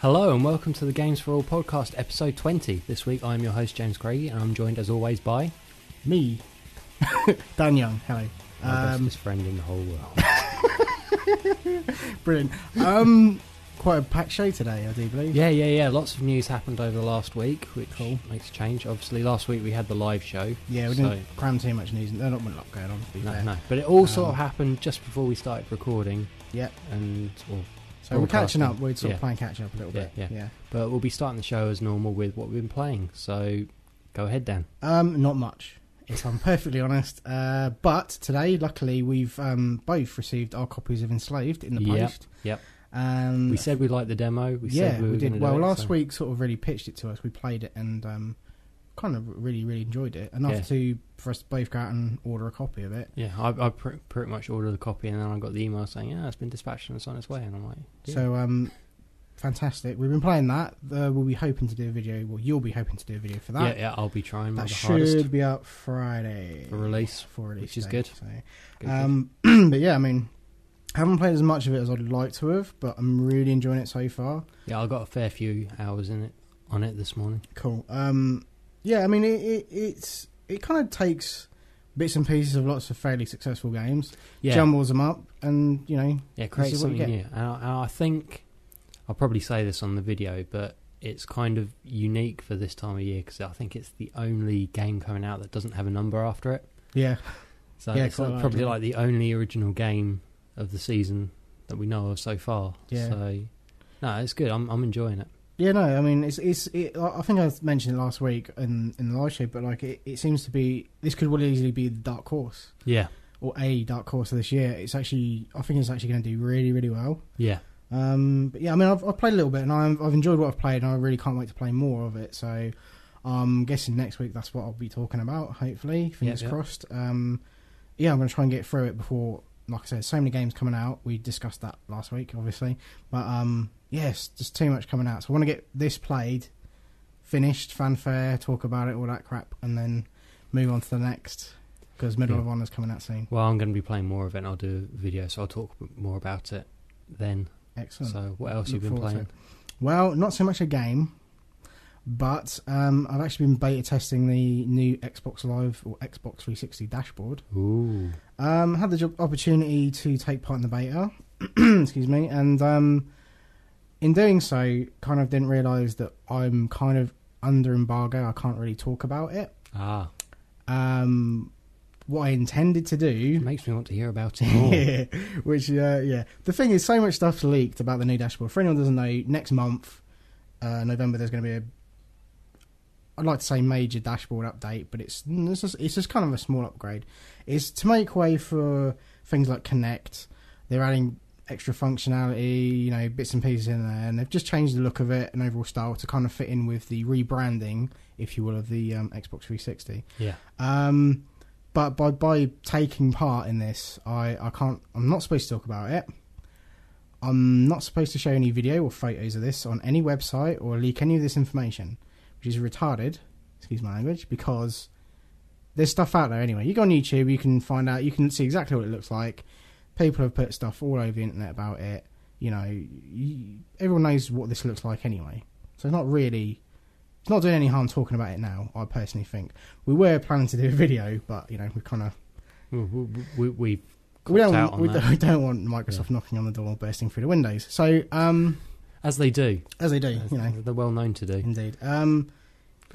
Hello and welcome to the Games4all podcast, episode 20. This week I'm your host James Craigie and I'm joined as always by... Me, Dan Young, hello. My bestest friend in the whole world. Brilliant. Quite a packed show today, I do believe. Yeah. Lots of news happened over the last week, which makes a change. Obviously, last week we had the live show. Yeah, we didn't cram too much news. There's not a lot going on, to be fair. No. But it all sort of happened just before we started recording. Yeah. So we're catching up. We're sort of playing catch up a little bit. Yeah. But we'll be starting the show as normal with what we've been playing. So go ahead, Dan. Not much, if I'm perfectly honest. But today, luckily, we've both received our copies of Enslaved in the post. Yep. We said we liked the demo. We did. Well, last week sort of really pitched it to us. We played it and kind of really enjoyed it enough for us to both go out and order a copy of it. Yeah, I pretty much ordered a copy and then I got the email saying, it's been dispatched and it's on its way. And I'm like, So, fantastic. We've been playing that. We'll be hoping to do a video. Well, you'll be hoping to do a video for that. Yeah, I'll be trying. That should be out Friday. For release, which is good. So. But yeah, I mean... I haven't played as much of it as I'd like to have, but I'm really enjoying it so far. Yeah, I got a fair few hours on it this morning. Cool. Yeah, I mean, it kind of takes bits and pieces of lots of fairly successful games, jumbles them up, and creates something new. And I think I'll probably say this on the video, but it's kind of unique for this time of year because I think it's the only game coming out that doesn't have a number after it. Yeah. So it's probably like the only original game of the season that we know of so far. Yeah. So, no, it's good. I'm enjoying it. Yeah, no, I mean, it's. I think I mentioned it last week in the live show, but like it seems to be, this could well easily be the dark horse. Yeah. Or a dark horse of this year. I think it's actually going to do really well. Yeah. But yeah, I mean, I've played a little bit and I've enjoyed what I've played, and I really can't wait to play more of it. So, I'm guessing next week that's what I'll be talking about. Hopefully, fingers crossed. Yeah, I'm going to try and get through it before. Like I said, so many games coming out. We discussed that last week, obviously. But, yes, just too much coming out. So I want to get this played, finished, fanfare, talk about it, all that crap, and then move on to the next, because Medal of Honor's coming out soon. Well, I'm going to be playing more of it, and I'll do a video, so I'll talk more about it then. Excellent. So what else have you been playing? Well, not so much a game, but I've actually been beta testing the new Xbox Live or Xbox 360 dashboard. Ooh. Had the opportunity to take part in the beta, excuse me, and in doing so, kind of didn't realise that I'm kind of under embargo. I can't really talk about it. What I intended to do... It makes me want to hear about it more. Which, The thing is, so much stuff's leaked about the new dashboard. For anyone who doesn't know, next month, November, there's going to be I'd like to say major dashboard update, but it's just kind of a small upgrade. It's to make way for things like Connect. They're adding extra functionality, bits and pieces in there, and they've just changed the look of it and overall style to kind of fit in with the rebranding, if you will, of the Xbox 360. Yeah. But by taking part in this, I'm not supposed to talk about it. I'm not supposed to show any video or photos of this on any website or leak any of this information, which is retarded, excuse my language, because there's stuff out there anyway. You go on YouTube, you can find out, you can see exactly what it looks like. People have put stuff all over the internet about it. Everyone knows what this looks like anyway. So it's not doing any harm talking about it now, I personally think. We were planning to do a video, but, we kind of... We don't want Microsoft knocking on the door, bursting through the windows. So... As they do. They're well known to do. Indeed.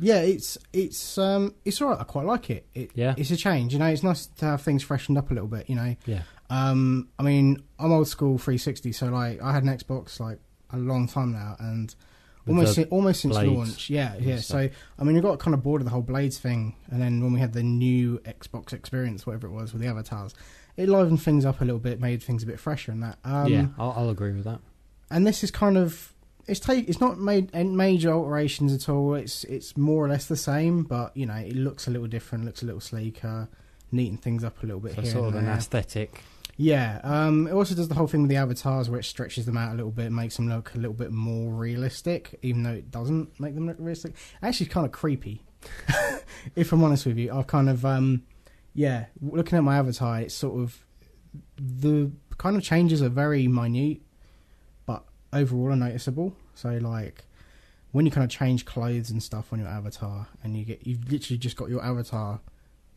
It's all right. I quite like it. It's a change. It's nice to have things freshened up a little bit. Yeah. I mean, I'm old school 360, so I had an Xbox a long time now, and almost since launch. Yeah. So I mean, you got kind of bored of the whole Blades thing, and then when we had the new Xbox experience, whatever it was with the avatars, it livened things up a little bit, made things a bit fresher, and that. I'll agree with that. And this is kind of it's not made major alterations at all. It's more or less the same, but it looks a little different, looks a little sleeker, neaten things up a little bit. So here sort of and an there. aesthetic. Yeah. It also does the whole thing with the avatars where it stretches them out a little bit, makes them look a little bit more realistic, even though it doesn't make them look realistic. Actually, it's kind of creepy. If I'm honest with you, I've kind of looking at my avatar, it's sort of the kind of changes are very minute, but overall are noticeable. So like when you kind of change clothes and stuff on your avatar, and you've literally just got your avatar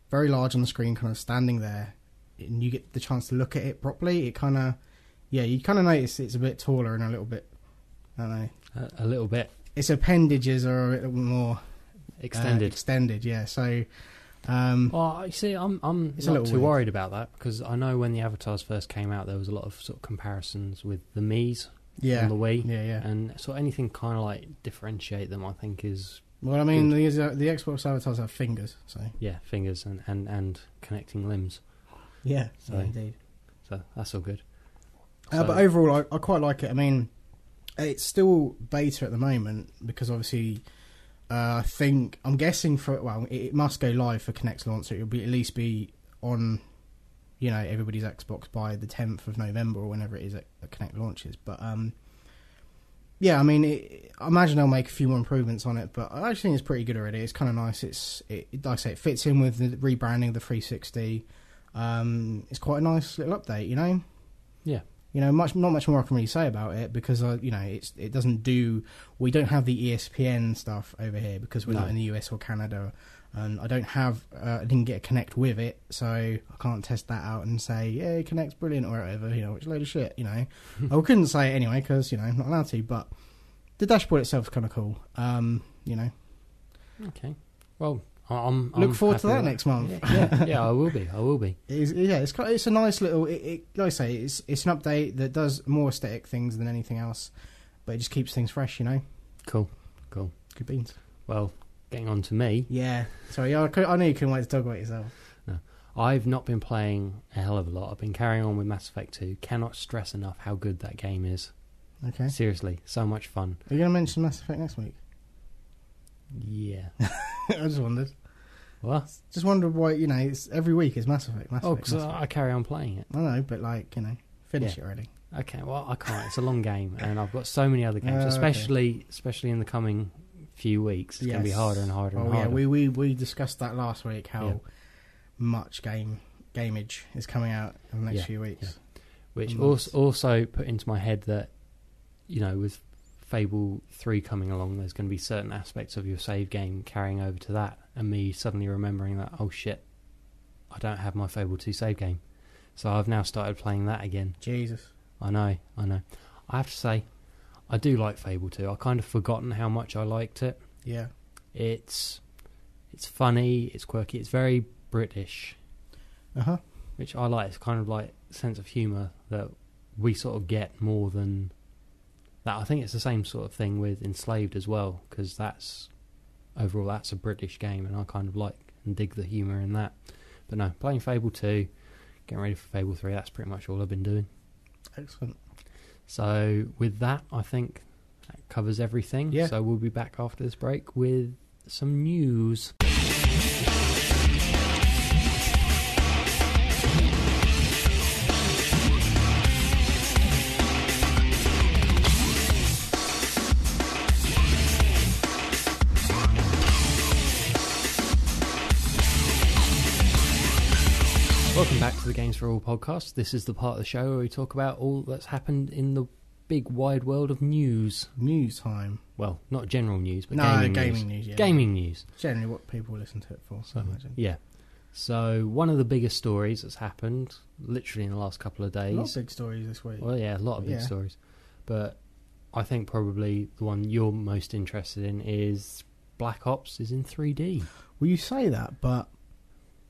very large on the screen, kind of standing there, and you get the chance to look at it properly. It kind of, you kind of notice it's a bit taller and a little bit, I don't know, a little bit. Its appendages are a little more extended, yeah. So. Well, you see, I'm not too worried about that, because I know when the avatars first came out, there was a lot of sort of comparisons with the Mii's on the Wii, and so anything kind of like differentiate them, I think is. Well, I mean, the Xbox avatars have fingers, so yeah, fingers and connecting limbs. Yeah, so indeed. So that's all good. But overall, I quite like it. I mean, it's still beta at the moment because obviously. I'm guessing it must go live for Kinect's launch, so it'll be at least be on, everybody's Xbox by the 10th of November or whenever it is that Kinect launches. But I mean, I imagine they'll make a few more improvements on it, but I actually think it's pretty good already. It's kind of nice. Like I say, it fits in with the rebranding of the 360. It's quite a nice little update, Yeah. Not much more I can really say about it because it doesn't do. We don't have the ESPN stuff over here because we're not in the US or Canada, and I didn't get a Kinect with it, so I can't test that out and say Kinect's brilliant or whatever. It's a load of shit. I couldn't say it anyway because I'm not allowed to. But the dashboard itself is kind of cool. Okay. Well. I'm look forward to that next month. Yeah, I will be. It's a nice little. Like I say, it's an update that does more aesthetic things than anything else, but it just keeps things fresh. Cool. Good beans. Well, getting on to me. Yeah. Sorry, I know you couldn't wait to talk about yourself. No, I've not been playing a hell of a lot. I've been carrying on with Mass Effect 2. Cannot stress enough how good that game is. Okay. Seriously, so much fun. Are you going to mention Mass Effect next week? Yeah. I just wondered. What? Just wondered why, it's every week is Mass Effect. Because I carry on playing it. I know, but finish it already. Okay, well, I can't. It's a long game, and I've got so many other games, especially in the coming few weeks. It's going to be harder and harder and harder. Yeah, we discussed that last week, how much gameage is coming out in the next few weeks. Yeah. Which also put into my head that, with Fable 3 coming along, there's going to be certain aspects of your save game carrying over to that, and me suddenly remembering that, oh shit, I don't have my Fable 2 save game. So I've now started playing that again. Jesus. I know. I have to say, I do like Fable 2. I've kind of forgotten how much I liked it. Yeah. It's funny, it's quirky, it's very British. Uh-huh. Which I like. It's kind of like sense of humour that we sort of get more than that. I think it's the same sort of thing with Enslaved as well, because that's a British game, and I kind of like and dig the humour in that. But no, playing Fable 2, getting ready for Fable 3, that's pretty much all I've been doing. Excellent. So with that, I think that covers everything. Yeah. So we'll be back after this break with some news. Welcome back to the Games4all podcast. This is the part of the show where we talk about all that's happened in the big wide world of news. News time. Well, not general news, but gaming news. Yeah. Gaming news. Generally what people listen to it for, so I imagine. Yeah. So one of the biggest stories that's happened, literally in the last couple of days. A lot of big stories this week. Well, yeah, a lot of big stories. But I think probably the one you're most interested in is Black Ops is in 3D. Well, you say that, but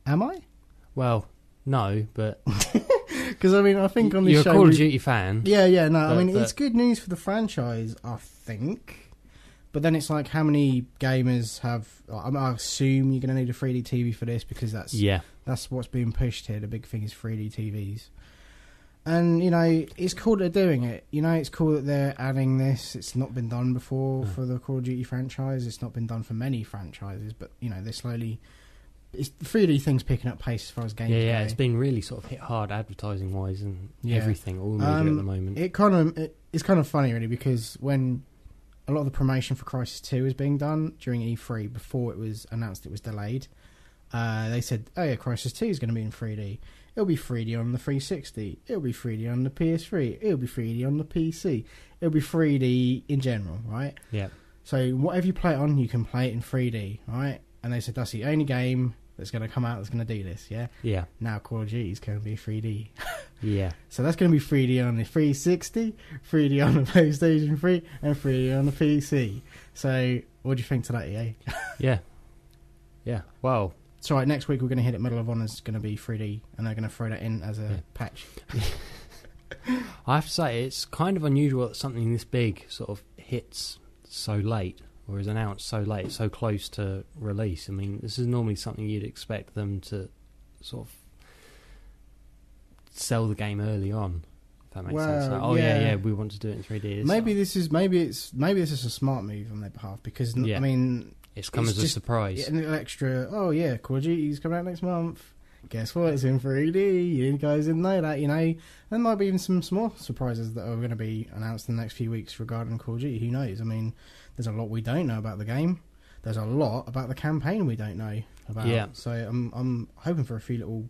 am I? Well, no, but because I think on this you're show a Call of Duty fan. Yeah, no. It's good news for the franchise, I think. But then it's like, how many gamers have? I assume you're going to need a 3D TV for this because that's what's being pushed here. The big thing is 3D TVs, and it's cool that they're doing it. It's cool that they're adding this. It's not been done before for the Call of Duty franchise. It's not been done for many franchises, but they're slowly. It's the 3D thing's picking up pace as far as games go. Yeah, it's been really sort of hit hard advertising wise and everything, all media at the moment. It's kind of funny really, because when a lot of the promotion for Crysis 2 was being done during E3 before it was announced it was delayed, They said, oh yeah, Crisis 2 is going to be in 3D. It'll be 3D on the 360. It'll be 3D on the PS3. It'll be 3D on the PC. It'll be 3D in general, right? Yeah. So whatever you play it on, you can play it in 3D, right? And they said that's the only game that's going to come out that's going to do this, yeah? Yeah. Now Call of Duty is going to be 3D. Yeah. So that's going to be 3D on the 360, 3D on the PlayStation 3, and 3D on the PC. So what do you think to that, EA? Yeah. Yeah. Well... So right, next week we're going to hit it. Medal of Honor is going to be 3D, and they're going to throw that in as a patch. I have to say, it's kind of unusual that something this big sort of hits so late, or is announced so late, so close to release. I mean, this is normally something you'd expect them to sort of sell the game early on. If that makes sense. Like, oh yeah, we want to do it in 3D. Maybe this is a smart move on their behalf because I mean. It's come as a surprise. An extra, oh yeah, Call of Duty's coming out next month. Guess what? It's in 3D. You guys didn't know that, you know. There might be even some small surprises that are going to be announced in the next few weeks regarding Call of Duty. Who knows? I mean, there's a lot we don't know about the game. There's a lot about the campaign we don't know about. Yeah. So I'm hoping for a few little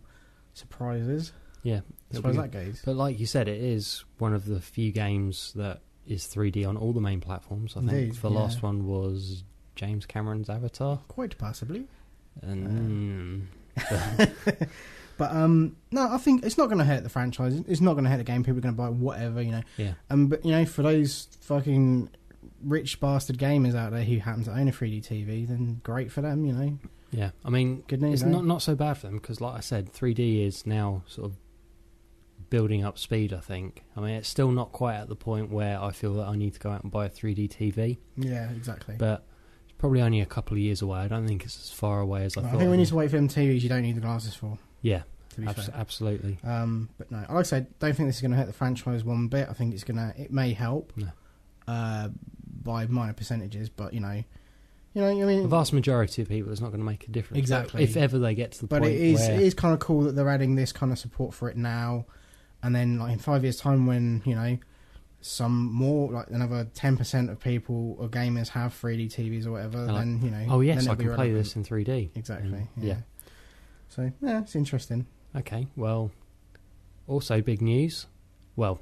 surprises. Yeah. As far as that goes. But like you said, it is one of the few games that is 3D on all the main platforms. I think the last one was James Cameron's Avatar. Quite possibly. And but no, I think it's not going to hurt the franchise. It's not going to hurt the game. People are going to buy whatever, you know. Yeah. But you know, for those fucking rich bastard gamers out there who happen to own a 3D TV, then great for them, you know. Yeah. I mean, good news. It's not so bad for them because, like I said, 3D is now sort of building up speed. I think. I mean, it's still not quite at the point where I feel that I need to go out and buy a 3D TV. Yeah, exactly. But probably only a couple of years away. I don't think it's as far away as I thought. I think we need to wait for them TVs you don't need the glasses for. Yeah, to be fair. Absolutely. But no, like I said, don't think this is going to hurt the franchise one bit. I think it may help by minor percentages, but you know, I mean, the vast majority of people, it's not going to make a difference. Exactly. If ever they get to the point, but it is kind of cool that they're adding this kind of support for it now, and then like in 5 years' time, when you know. Some more, like another 10% of people or gamers have 3D TVs or whatever, then, you know... Oh, yes, I can play this in 3D. Exactly, yeah. So, yeah, it's interesting. Okay, well, also big news. Well,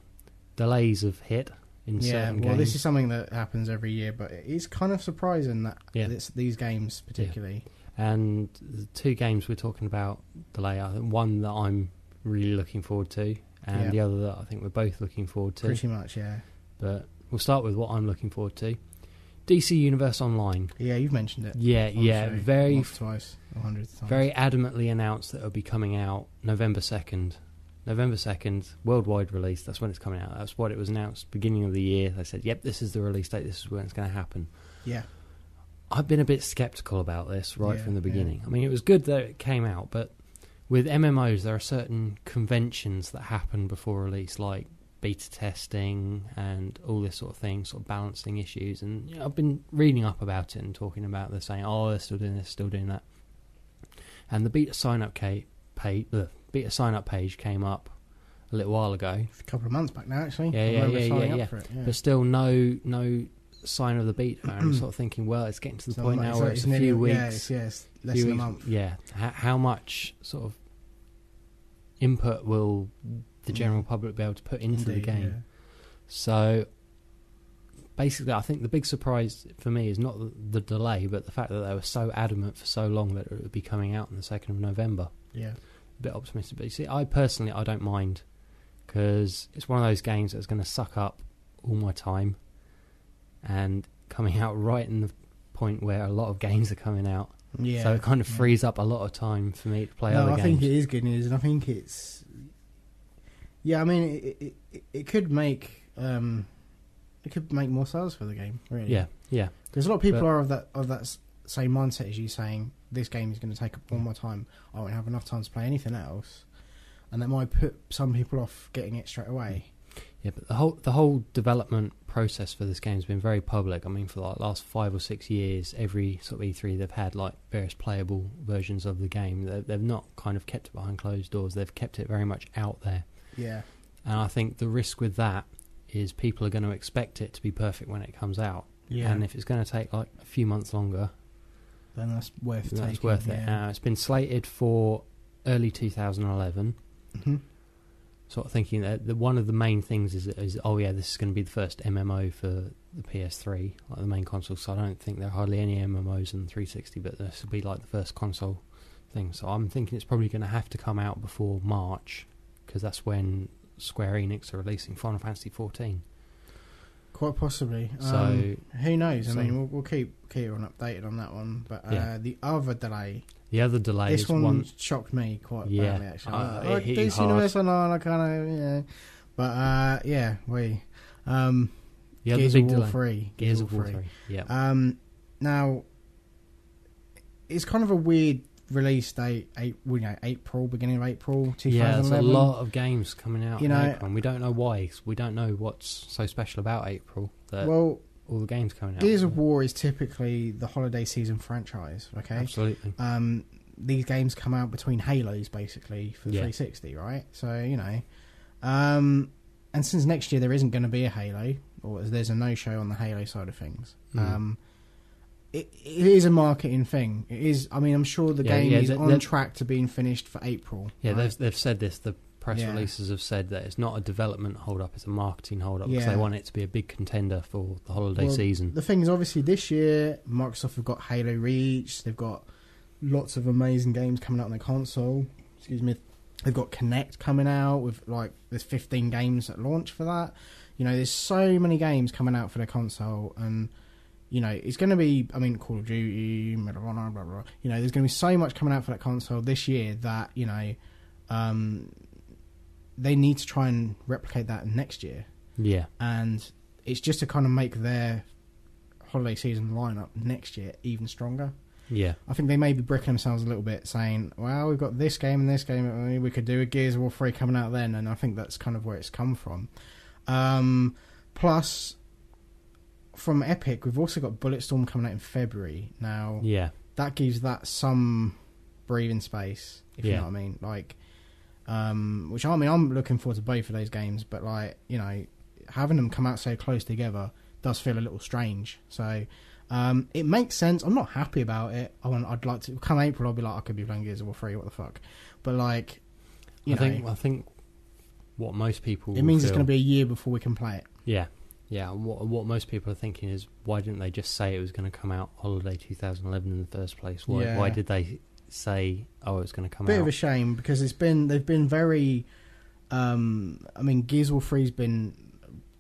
delays have hit in certain games. Well, this is something that happens every year, but it is kind of surprising that these games particularly... Yeah. And the two games we're talking about delay, I think one that I'm really looking forward to, and the other that I think we're both looking forward to. Pretty much, yeah. But we'll start with what I'm looking forward to. DC Universe Online. Yeah, you've mentioned it. Yeah. Twice, 100 times. Very adamantly announced that it'll be coming out November 2nd. November 2nd, worldwide release. That's when it's coming out. That's what it was announced beginning of the year. They said, yep, this is the release date. This is when it's going to happen. Yeah. I've been a bit sceptical about this right from the beginning. I mean, it was good that it came out, but with MMOs, there are certain conventions that happen before release, like beta testing and all this sort of thing, sort of balancing issues. And you know, I've been reading up about it and talking about this, saying, oh, they're still doing this, still doing that. And the beta sign-up page came up a little while ago. A couple of months back now, actually. Yeah. But still no sign of the beta. And I'm sort of thinking, well, it's getting to the point now where it's a few weeks. Yeah, it's less than a month. Yeah. How much sort of input will the general public be able to put into the game? Yeah. So basically, I think the big surprise for me is not the delay, but the fact that they were so adamant for so long that it would be coming out on the 2nd of November. Yeah. A bit optimistic. But you see, I don't mind, because it's one of those games that's going to suck up all my time, and coming out right in the point where a lot of games are coming out. Yeah. So it kind of frees up a lot of time for me to play other games. I think it is good news, and I think it's... Yeah, I mean, it could make... it could make more sales for the game, really. Yeah. Because a lot of people are of that same mindset as you, saying, this game is going to take up all my time. I won't have enough time to play anything else. And that might put some people off getting it straight away. Yeah, but the whole development process for this game has been very public. I mean, for like the last 5 or 6 years, every sort of E3 they've had like various playable versions of the game. They've not kind of kept it behind closed doors. They've kept it very much out there. Yeah. And I think the risk with that is people are going to expect it to be perfect when it comes out. Yeah. And if it's going to take like a few months longer, then that's worth taking. That's worth it. It's been slated for early 2011. Mm-hmm. Sort of thinking that one of the main things is this is going to be the first MMO for the PS3, like the main console. So I don't think there are hardly any MMOs in the 360, but this will be like the first console thing. So I'm thinking it's probably going to have to come out before March, because that's when Square Enix are releasing Final Fantasy 14. Quite possibly. So who knows? I mean, we'll keep on updated on that one. But the other delay. The other delay. This one shocked me quite badly. Actually, it hit you this hard. Universal on, I kind of But the other Gears big of War delay. 3. Gears of War 3. Yeah. Now, it's kind of a weird release date. April, beginning of April 2011. Yeah, there's a lot of games coming out in know, April, and we don't know why. We don't know what's so special about April that all the games coming out. Gears of War is typically the holiday season franchise. Okay, absolutely. These games come out between Halos, basically, for the 360, right? So and since next year there isn't going to be a Halo, or there's a no-show on the Halo side of things. It is a marketing thing. It is. I mean, I'm sure the game is on track to being finished for April. Yeah, right? they've said this. The press releases have said that it's not a development hold-up, it's a marketing hold-up, because they want it to be a big contender for the holiday season. The thing is, obviously, this year, Microsoft have got Halo Reach, they've got lots of amazing games coming out on the console. Excuse me. They've got Kinect coming out with, there's 15 games at launch for that. There's so many games coming out for the console, and it's going to be, Call of Duty, Medal of Honor, blah, blah, blah. There's going to be so much coming out for that console this year that, they need to try and replicate that next year. Yeah. And it's just to kind of make their holiday season lineup next year even stronger. Yeah. I think they may be bricking themselves a little bit, saying, well, we've got this game and this game, we could do a Gears of War 3 coming out then, and I think that's kind of where it's come from. Plus, from Epic, we've also got Bulletstorm coming out in February. Now, that gives that some breathing space, if you know what I mean. I'm looking forward to both of those games, but having them come out so close together does feel a little strange. So it makes sense. I'm not happy about it. I'd like to come April. I'll be like, I could be playing Gears of War 3. What the fuck? But I think what most people it means it's going to be a year before we can play it. Yeah. What most people are thinking is, why didn't they just say it was going to come out holiday 2011 in the first place? Why did they say, it was going to come out? Bit of a shame, because they've been very. Gears of War 3's been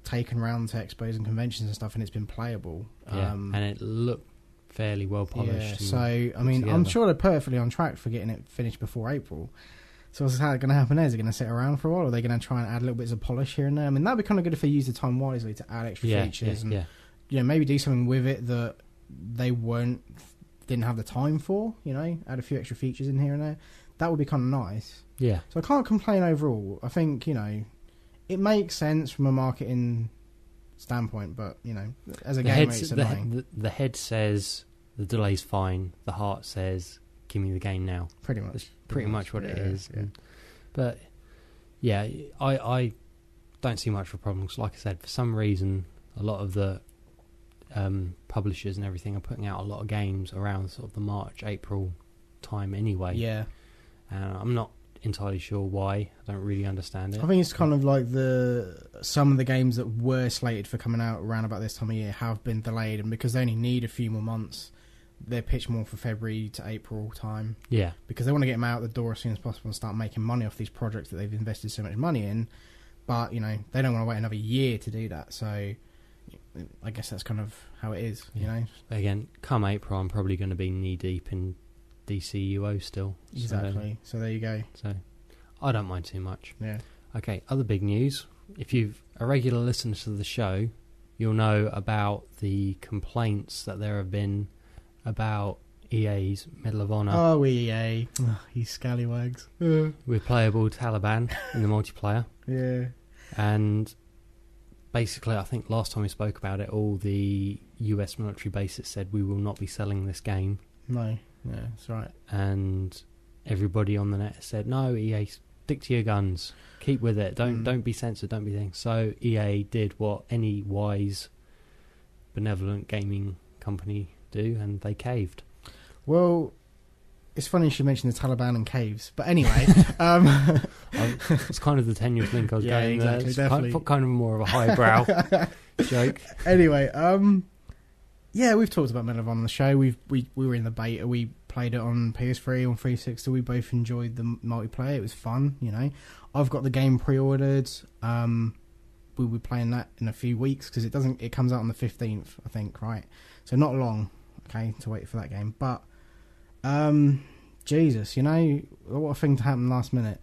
taken around to expos and conventions and stuff, and it's been playable. And it looked fairly well polished. Yeah, so I'm sure they're perfectly on track for getting it finished before April. So what's going to happen there? Is it going to sit around for a while, or are they going to try and add little bits of polish here and there? That'd be kind of good if they use the time wisely to add extra features and maybe do something with it that they didn't have the time for. Add a few extra features in here and there. That would be kind of nice. Yeah. So I can't complain overall. I think it makes sense from a marketing standpoint, but as a gamer, it's annoying. The head says the delay's fine. The heart says, give me the game now. Pretty much. That's pretty much what it is. Yeah. But I don't see much of a problem, because like I said, for some reason a lot of the publishers and everything are putting out a lot of games around sort of the March, April time anyway. Yeah. I'm not entirely sure why. I don't really understand it. I think it's kind of like some of the games that were slated for coming out around about this time of year have been delayed, and because they only need a few more months, they're pitched more for February to April time. Yeah. Because they want to get them out the door as soon as possible and start making money off these projects that they've invested so much money in. But, they don't want to wait another year to do that. So I guess that's kind of how it is, Again, come April, I'm probably going to be knee-deep in DCUO still. Exactly. So there you go. So I don't mind too much. Yeah. Okay, other big news. If you've a regular listener to the show, you'll know about the complaints that there have been about EA's Medal of Honor. Oh, EA. You scallywags. With playable Taliban in the multiplayer. Yeah. And basically, I think last time we spoke about it, all the US military bases said, we will not be selling this game. No. Yeah, that's right. And everybody on the net said, no, EA, stick to your guns. Keep with it. Don't be censored. Don't be things. So EA did what any wise, benevolent gaming company do, and they caved. Well, it's funny she mentioned the Taliban and caves, but anyway, it's kind of the tenuous link I was going there. Exactly, It's definitely. kind of more of a highbrow joke. Anyway, yeah, we've talked about Medal of Honor on the show. We were in the beta. We played it on PS3, on 360. We both enjoyed the multiplayer. It was fun, you know. I've got the game pre-ordered. We'll be playing that in a few weeks because it comes out on the 15th, I think, right? So not long, okay, to wait for that game. But Jesus, you know, what a thing to happen last minute.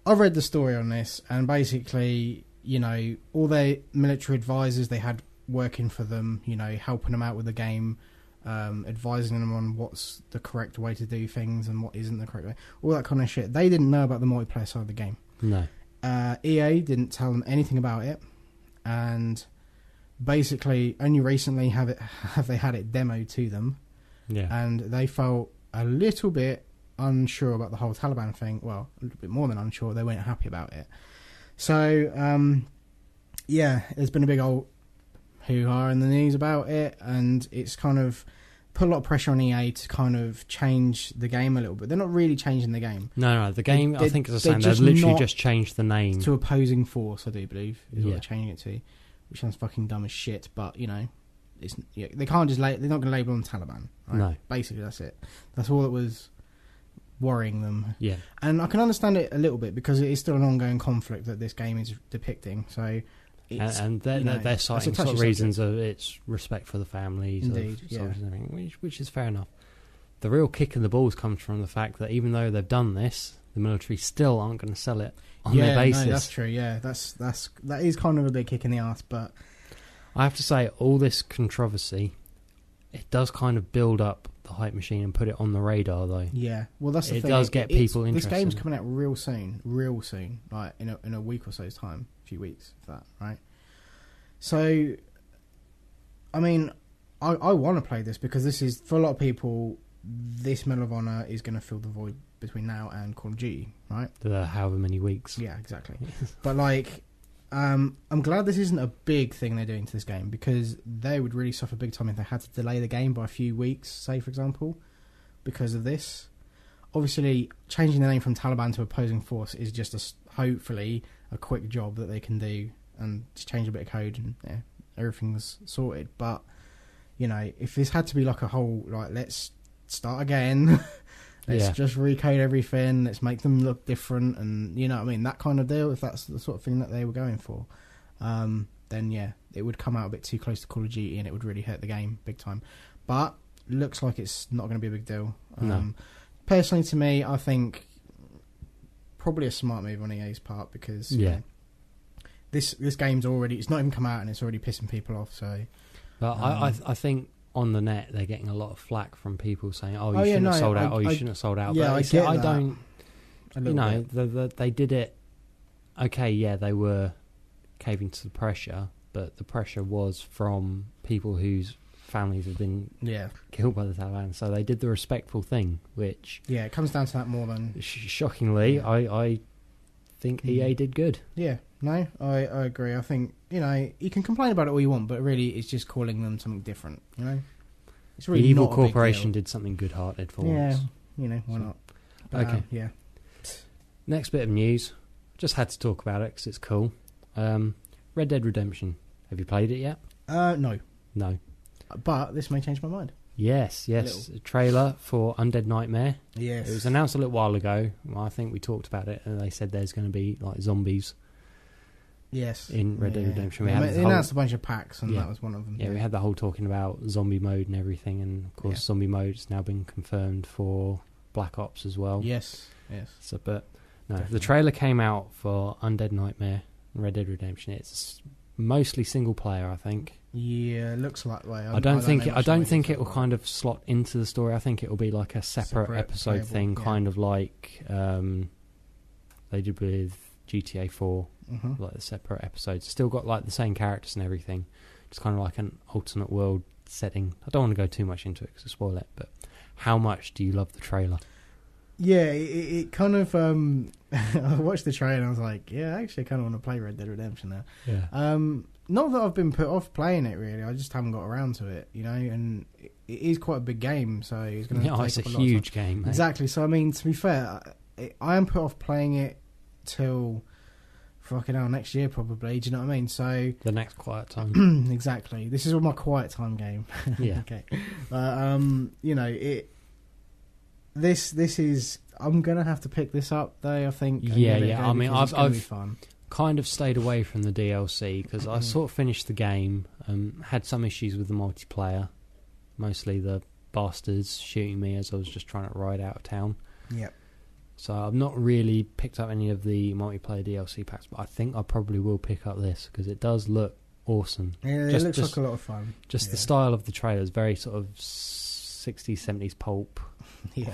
I've read the story on this, and basically, you know, all their military advisors they had working for them, you know, helping them out with the game, advising them on what's the correct way to do things and what isn't the correct way, all that kind of shit. They didn't know about the multiplayer side of the game. No. EA didn't tell them anything about it, and basically only recently have they had it demoed to them. Yeah. And they felt a little bit unsure about the whole Taliban thing. Well, a little bit more than unsure. They weren't happy about it. So, yeah, there's been a big old hoo-ha in the news about it, and it's kind of put a lot of pressure on EA to kind of change the game a little bit. They're not really changing the game. No, the game, I think, as I said, they're they've literally not just changed the name. to Opposing Force, I do believe, is what Yeah. they're changing it to, which sounds fucking dumb as shit, but, you know, they can't just they're not going to label them Taliban. Right? No. Basically, that's it. That's all that was worrying them. Yeah. And I can understand it a little bit because it is still an ongoing conflict that this game is depicting. So, And they're, you know, they're that's a citing touchy sort of subject. reasons of its respect for the families Indeed, of yeah. soldiers and everything, which is fair enough. The real kick in the balls comes from the fact that even though they've done this, the military still aren't going to sell it on their basis. No, that's true. Yeah, that is kind of a big kick in the arse. But I have to say, all this controversy, it does kind of build up the hype machine and put it on the radar, though. yeah, well, that's the It thing. does get people interested. This game's coming out real soon, like in a week or so's time, a few weeks, if that, right? So, I mean, I want to play this because this is, for a lot of people, this Medal of Honor is going to fill the void between now and Call of Duty, right? The however many weeks. Yeah, exactly. But, like, I'm glad this isn't a big thing they're doing to this game because they would really suffer big time if they had to delay the game by a few weeks, say, for example, because of this. Obviously, changing the name from Taliban to Opposing Force is just hopefully a quick job that they can do and just change a bit of code and yeah, everything's sorted. But, you know, if this had to be like a whole, like, let's start again, let's just recode everything, let's make them look different, and, you know what I mean, that kind of deal, if that's the sort of thing that they were going for, then yeah, it would come out a bit too close to Call of Duty and it would really hurt the game big time. But looks like it's not going to be a big deal. No. Personally, to me, I think probably a smart move on EA's part because you know, this game's already, it's not even come out and it's already pissing people off. So, but I think on the net they're getting a lot of flack from people saying, "Oh, you shouldn't have sold out. You shouldn't have sold out." Yeah, but I I get don't. that. You know, they did it. Okay, yeah, they were caving to the pressure, but the pressure was from people whose families have been killed by the Taliban. So they did the respectful thing, which it comes down to that more than shockingly, I think EA did good. Yeah, no, I agree. I think, you know, you can complain about it all you want, but really it's just calling them something different, you know? It's really the evil not a big corporation deal. did something good-hearted for Yeah, once. you know, why So, not? But, okay. yeah. Next bit of news. Just had to talk about it because it's cool. Red Dead Redemption. Have you played it yet? No. No. But this may change my mind. Yes. A trailer for Undead Nightmare. Yes. It was announced a little while ago. Well, I think we talked about it, and they said there's going to be like zombies. Yes. In Red Dead Redemption. They announced a bunch of packs, and that was one of them. Yeah, we had the whole talking about zombie mode and everything, and of course, zombie mode's now been confirmed for Black Ops as well. Yes. So, but no, Definitely. the trailer came out for Undead Nightmare and Red Dead Redemption. It's mostly single player, I think. Yeah, looks like way. I don't think it will kind of slot into the story. I think it will be like a separate episode playable, thing, yeah. kind of like they did with GTA 4, like the separate episodes. Still got like the same characters and everything. Just kind of like an alternate world setting. I don't want to go too much into it because it'll spoil it. But how much do you love the trailer? Yeah, it kind of. I watched the trailer and I was like, yeah, I actually kind of want to play Red Dead Redemption now. Yeah. Not that I've been put off playing it, really. I just haven't got around to it, you know. And it is quite a big game, so it's going to take it's up a a lot of huge time. game, mate. Exactly. So I mean, to be fair, I am put off playing it till fucking hell next year probably. Do you know what I mean? So The next quiet time. exactly. This is all my quiet time game. Yeah. Okay. You know, this is. I'm gonna have to pick this up though. I think. and Yeah, give it a yeah. go I mean, because it's gonna be I've fun. kind of stayed away from the DLC because I sort of finished the game, had some issues with the multiplayer, mostly the bastards shooting me as I was just trying to ride out of town. Yep. So I've not really picked up any of the multiplayer DLC packs, but I think I probably will pick up this because it does look awesome. Yeah, it looks like a lot of fun. Just the style of the trailer is very sort of 60s, 70s pulp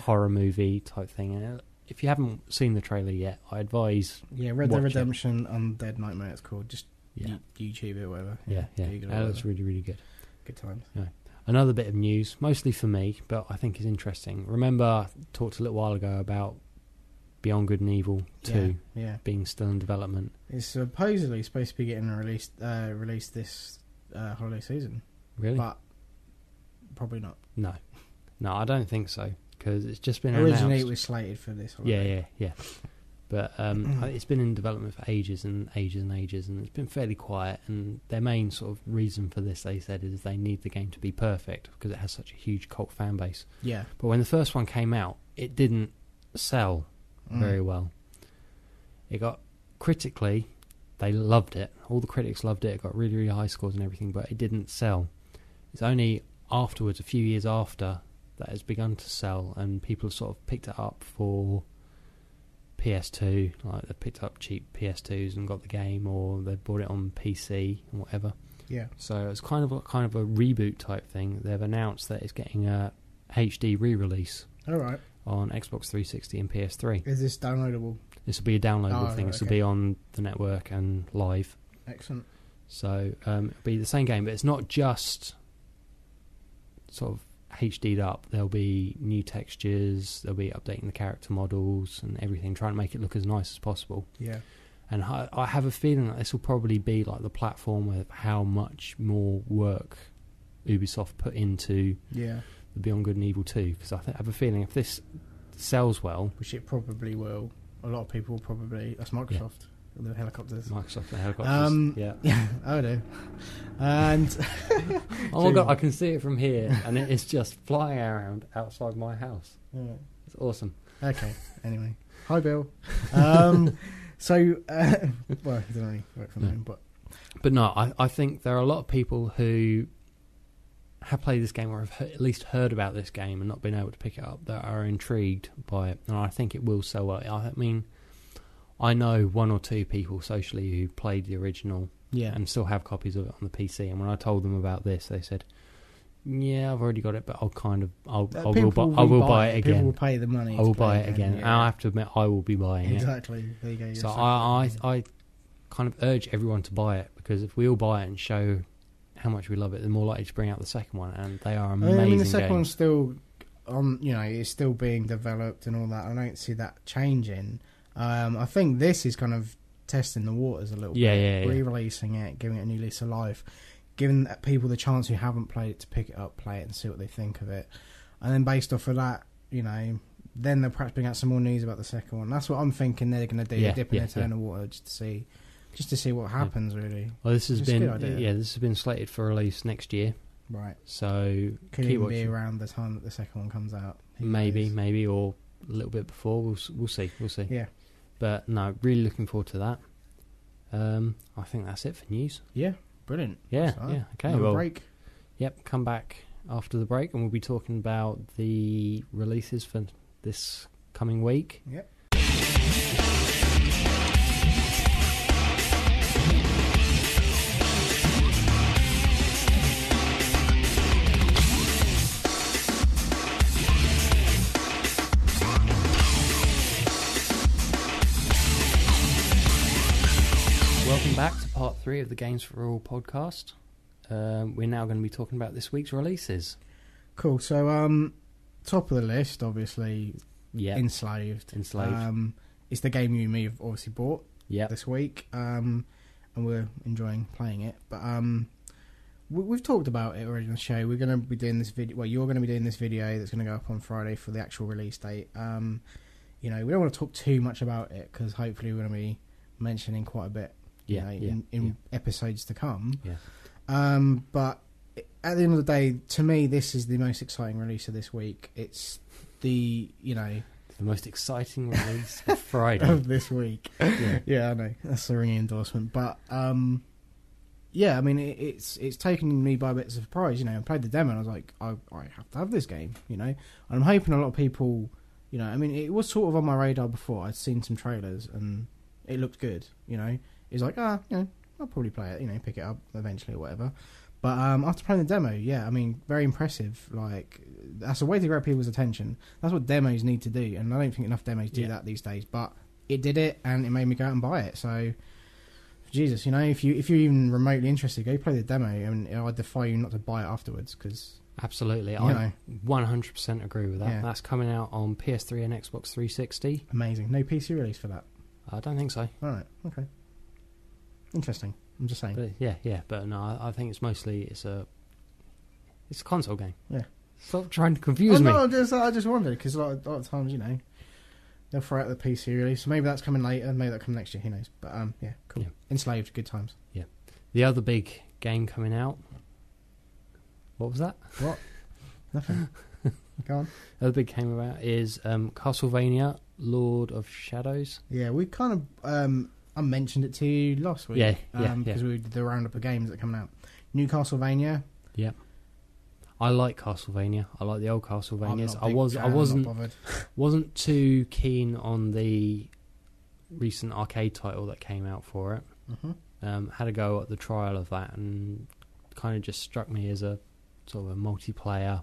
horror movie type thing. And if you haven't seen the trailer yet, I advise. Yeah, Red Dead Redemption Undead Nightmare. It's called. Just YouTube it or whatever. Yeah. Google it, That looks really, really good. Good times. Yeah. Another bit of news, mostly for me, but I think is interesting. Remember, I talked a little while ago about Beyond Good and Evil 2 being still in development. It's supposedly supposed to be getting released this holiday season. Really? But probably not. No, I don't think so because it's just been Originally announced. it was slated for this holiday. Yeah. But it's been in development for ages and ages and ages, and it's been fairly quiet. And their main sort of reason for this, they said, is they need the game to be perfect because it has such a huge cult fan base. Yeah. But when the first one came out, it didn't sell very well. It got critically, they loved it. All the critics loved it. It got really, really high scores and everything, but it didn't sell. It's only afterwards, a few years after, that it's begun to sell, and people have sort of picked it up for PS2. Like they've picked up cheap PS2s and got the game, or they've bought it on PC or whatever. Yeah. So it's kind of a reboot type thing. They've announced that it's getting a HD re-release. All right. On Xbox 360 and PS3. Is this downloadable? This will be a downloadable thing. This will be on the network and live. Excellent. So it'll be the same game, but it's not just sort of HD'd up. There'll be new textures. They'll be updating the character models and everything, trying to make it look as nice as possible. Yeah. And I have a feeling that this will probably be like the platform with how much more work Ubisoft put into the Beyond Good and Evil 2, because I have a feeling if this sells well, which it probably will, a lot of people will probably. That's Microsoft, the helicopters. Microsoft the helicopters. Yeah, I do. And oh my god, I can see it from here, and it is just flying around outside my house. Yeah. It's awesome. Okay. Anyway, hi Bill. Well, he doesn't really work from home, but no, I think there are a lot of people who have played this game or have at least heard about this game and not been able to pick it up that are intrigued by it, and I think it will sell well. I mean, I know one or two people socially who played the original and still have copies of it on the PC, and when I told them about this, they said, yeah, I've already got it, but I will buy it again. People will pay the money. I will buy it again. And I have to admit, I will be buying it. Exactly. There you go. So I kind of urge everyone to buy it, because if we all buy it and show how much we love it, they're more likely to bring out the second one, and they are amazing. I mean, the second one's still it's still being developed and all that. I don't see that changing. I think this is kind of testing the waters a little bit, re-releasing it, giving it a new lease of life, giving people the chance who haven't played it to pick it up, play it, and see what they think of it. And then based off of that, then they'll perhaps bring out some more news about the second one. That's what I'm thinking they're going to do, dip in their toe in the water just to see what happens, really. Well, this has been slated for release next year. Right. So could even be around the time that the second one comes out. Maybe, or a little bit before. We'll see. Yeah. But no, really looking forward to that. I think that's it for news. Yeah, brilliant. Yeah. Okay. Well, break. Yep. Come back after the break, and we'll be talking about the releases for this coming week. Yep. Welcome back to part 3 of the Games4all podcast. We're now going to be talking about this week's releases. Cool. So, top of the list, obviously, Enslaved. It's the game you and me have obviously bought this week, and we're enjoying playing it. But we've talked about it already on the show. We're going to be doing this video. Well, you're going to be doing this video that's going to go up on Friday for the actual release date. We don't want to talk too much about it because hopefully we're going to be mentioning quite a bit. In episodes to come. Yeah. But at the end of the day, to me, this is the most exciting release of this week. It's the most exciting release of Friday of this week. Yeah, I know that's a ringing endorsement, but I mean, it's taken me by a bit of surprise. I played the demo and I was like, I have to have this game. And I'm hoping a lot of people. I mean, it was sort of on my radar before. I'd seen some trailers and it looked good. It's like, I'll probably play it, pick it up eventually or whatever. But after playing the demo, I mean, very impressive. Like, that's a way to grab people's attention. That's what demos need to do, and I don't think enough demos do that these days. But it did it, and it made me go out and buy it. So, Jesus, if you're even remotely interested, go play the demo, and I defy you not to buy it afterwards. Because absolutely, I 100% agree with that. Yeah. That's coming out on PS3 and Xbox 360. Amazing. No PC release for that? I don't think so. All right. Okay. Interesting. I'm just saying. But but no, I think it's mostly it's a console game. Yeah. Stop trying to confuse me. No, I just wondered because a lot of times they'll throw out the PC release. So maybe that's coming later. Maybe that'll come next year. Who knows? But cool. Yeah. Enslaved, good times. Yeah. The other big game coming out. What was that? What? Nothing. Go on. The other big game about is Castlevania: Lord of Shadows. Yeah, we kind of I mentioned it to you last week. Because we did the roundup of games that are coming out. New Castlevania. Yeah. I like Castlevania. I like the old Castlevanias. I wasn't too keen on the recent arcade title that came out for it. Mm-hmm. Had a go at the trial of that and kind of just struck me as a sort of a multiplayer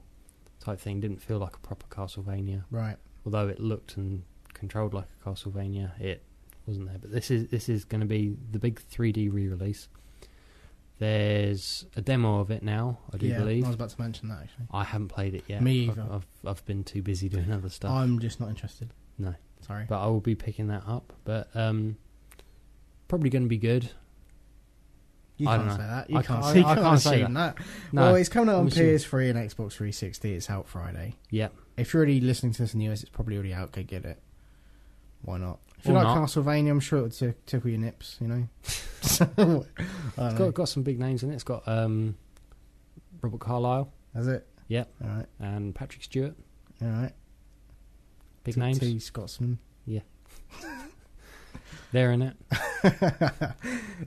type thing. Didn't feel like a proper Castlevania. Right. Although it looked and controlled like a Castlevania, it wasn't there. But this is going to be the big 3D re-release. There's a demo of it now, I do believe. I was about to mention that, actually. I haven't played it yet. Me either. I've been too busy doing other stuff. I'm just not interested. No. Sorry. But I will be picking that up. But probably going to be good. You I can't don't say know. that. I can't say that. No, well, it's coming out on PS3 and Xbox 360. It's out Friday. Yep. If you're already listening to this in the US, it's probably already out. Go get it. Why not? If you like Castlevania, I'm sure it'll tickle your nips, It's got some big names in it. It's got Robert Carlyle. Has it? Yep. All right. And Patrick Stewart. All right. Big names. T. Scotsman. Yeah. They're in it.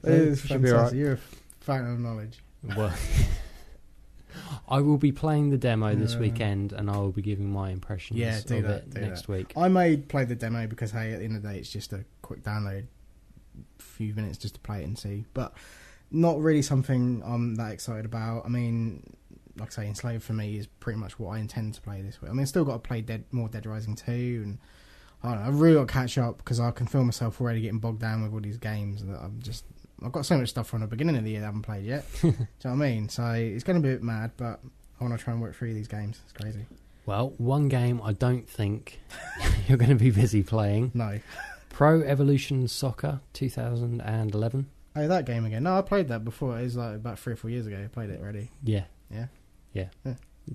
It should be right. You're a fountain of knowledge. Well, I will be playing the demo this weekend, and I will be giving my impressions of it next week. I may play the demo because, hey, at the end of the day, it's just a quick download, a few minutes just to play it and see. But not really something I'm that excited about. I mean, like I say, Enslaved for me is pretty much what I intend to play this week. I mean, I've still got to play more Dead Rising 2, and I don't know, I've really got to catch up because I can feel myself already getting bogged down with all these games that I've got so much stuff from the beginning of the year that I haven't played yet. Do you know what I mean? So it's going to be a bit mad, but I want to try and work through these games. It's crazy. Well, one game I don't think you're going to be busy playing. No. Pro Evolution Soccer 2011. Oh, that game again. No, I played that before. It was like about 3 or 4 years ago. I played it already. Yeah. Yeah?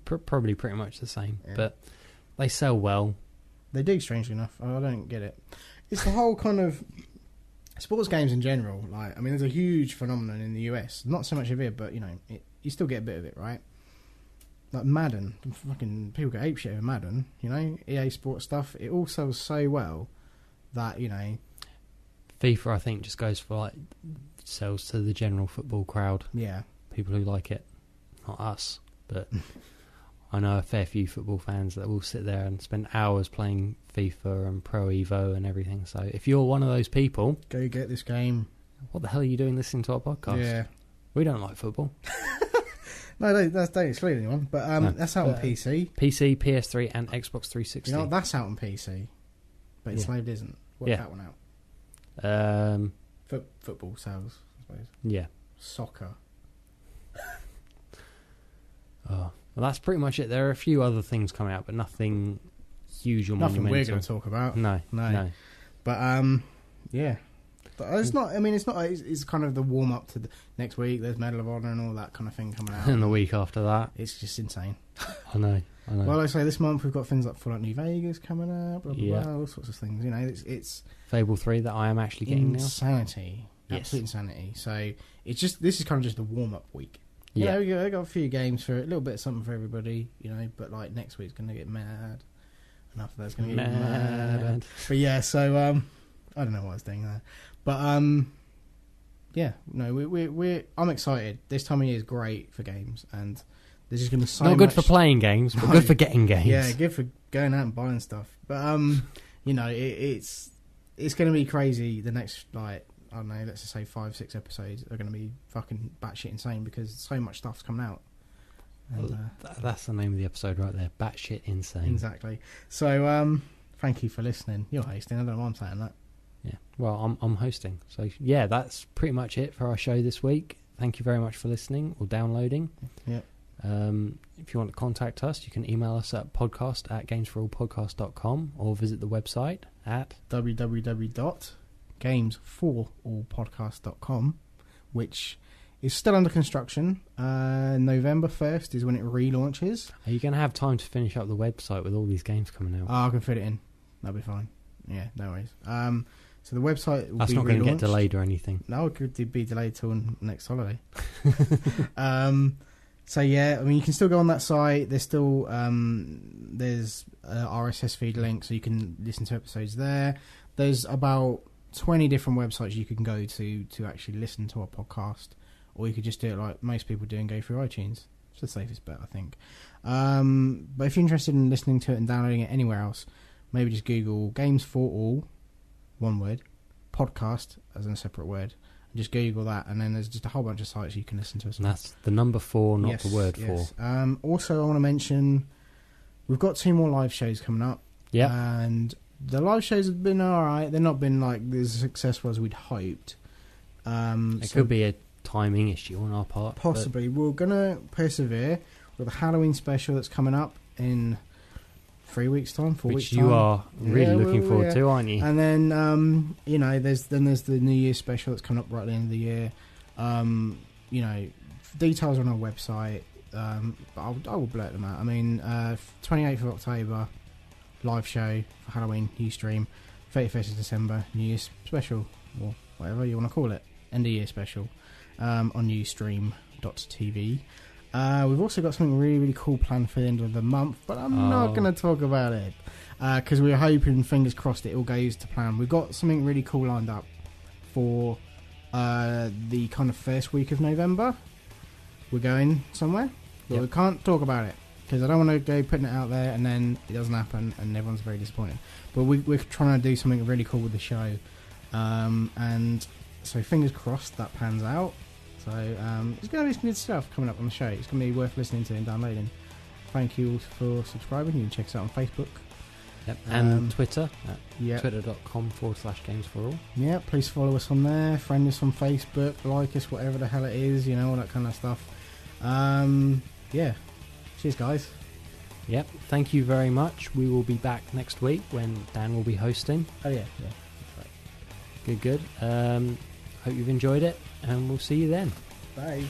Probably pretty much the same. Yeah. But they sell well. They do, strangely enough. I don't get it. It's the whole kind of sports games in general. Like, I mean, there's a huge phenomenon in the US. Not so much of it, but, you still get a bit of it, right? Like Madden. Fucking people get apeshit over Madden, EA Sports stuff. It all sells so well that, FIFA, I think, just goes for, like, sells to the general football crowd. Yeah. People who like it. Not us, but I know a fair few football fans that will sit there and spend hours playing FIFA and Pro Evo and everything. So if you're one of those people, go get this game. What the hell are you doing listening to our podcast? Yeah. We don't like football. No, don't exclude anyone. But that's out on PC. PC, PS3 and Xbox 360. That's out on PC. But Enslaved isn't. What's that one out? Football sales, I suppose. Yeah. Soccer. Oh, well, that's pretty much it. There are a few other things coming out, but nothing huge or monumental. Nothing we're going to talk about. No. But, It's not. I mean, it's not. It's kind of the warm up to the next week. There's Medal of Honor and all that kind of thing coming out. And the week after that, it's just insane. I know. Well, like I say, this month we've got things like Fallout New Vegas coming up. Blah, blah, blah, all sorts of things. You know, it's Fable 3 that I am actually getting insanity. Now. Absolute insanity. So it's just this is kind of just the warm up week. You know, we got a few games for a little bit of something for everybody. You know, but like next week's going to get mad. And after that's going to get mad. But yeah, so I don't know what I was doing there, but yeah, no, I'm excited. This time of year is great for games, and there's just going to be so not good for playing games, but good for getting games. Yeah, good for going out and buying stuff. But you know, it's going to be crazy. The next, like, I don't know, let's just say 5-6 episodes are going to be fucking batshit insane because so much stuff's coming out. And, that's the name of the episode right there. Batshit insane. Exactly. So, thank you for listening. You're hosting. I don't know why I'm saying that. Yeah. Well, I'm hosting. So yeah, that's pretty much it for our show this week. Thank you very much for listening or downloading. Yeah. If you want to contact us, you can email us at podcast@games4allpodcast.com or visit the website at www.games4allpodcast.com, which is still under construction. November 1st is when it relaunches. Are you going to have time to finish up the website with all these games coming out? I can fit it in. That'll be fine. Yeah, no worries. So the website will That's be not going to relaunched. get delayed or anything. No, it could be delayed till next holiday. So yeah, I mean, you can still go on that site. There's still there's RSS feed link, so you can listen to episodes there. There's about 20 different websites you can go to actually listen to our podcast, or you could just do it like most people do and go through iTunes. It's the safest bet, I think. But if you're interested in listening to it and downloading it anywhere else, maybe just Google Games4all, one word, podcast as in a separate word. Just Google that, and then there's just a whole bunch of sites you can listen to us on. That's the number 4, not the word 4. Also, I want to mention we've got 2 more live shows coming up. Yeah. And the live shows have been alright. They've not been like as successful as we'd hoped. It could be a timing issue on our part. Possibly. We're going to persevere with a Halloween special that's coming up in 3 weeks' time, 4 weeks' Which time. you are really looking forward to, aren't you? And then, you know, there's the New Year's special that's coming up right at the end of the year. You know, details on our website. But I will blurt them out. I mean, 28th of October, live show for Halloween, new stream. 31st of December, New Year's special, or whatever you want to call it. End of year special on newstream.tv. We've also got something really, really cool planned for the end of the month, but I'm not going to talk about it because we're hoping, fingers crossed, it all goes to plan. We've got something really cool lined up for the kind of first week of November. We're going somewhere, but we can't talk about it because I don't want to go putting it out there and then it doesn't happen and everyone's very disappointed. But we're trying to do something really cool with the show, and so fingers crossed that pans out. So it's going to be some good stuff coming up on the show. It's going to be worth listening to and downloading. Thank you all for subscribing. You can check us out on Facebook. Yep. And Twitter at Yep. twitter.com/games4all. Yeah, please follow us on there. Friend us on Facebook. Like us, whatever the hell it is. You know, all that kind of stuff. Yeah. Cheers, guys. Yep. Thank you very much. We will be back next week when Dan will be hosting. Oh, yeah. That's right. Good. Hope you've enjoyed it, and we'll see you then. Bye.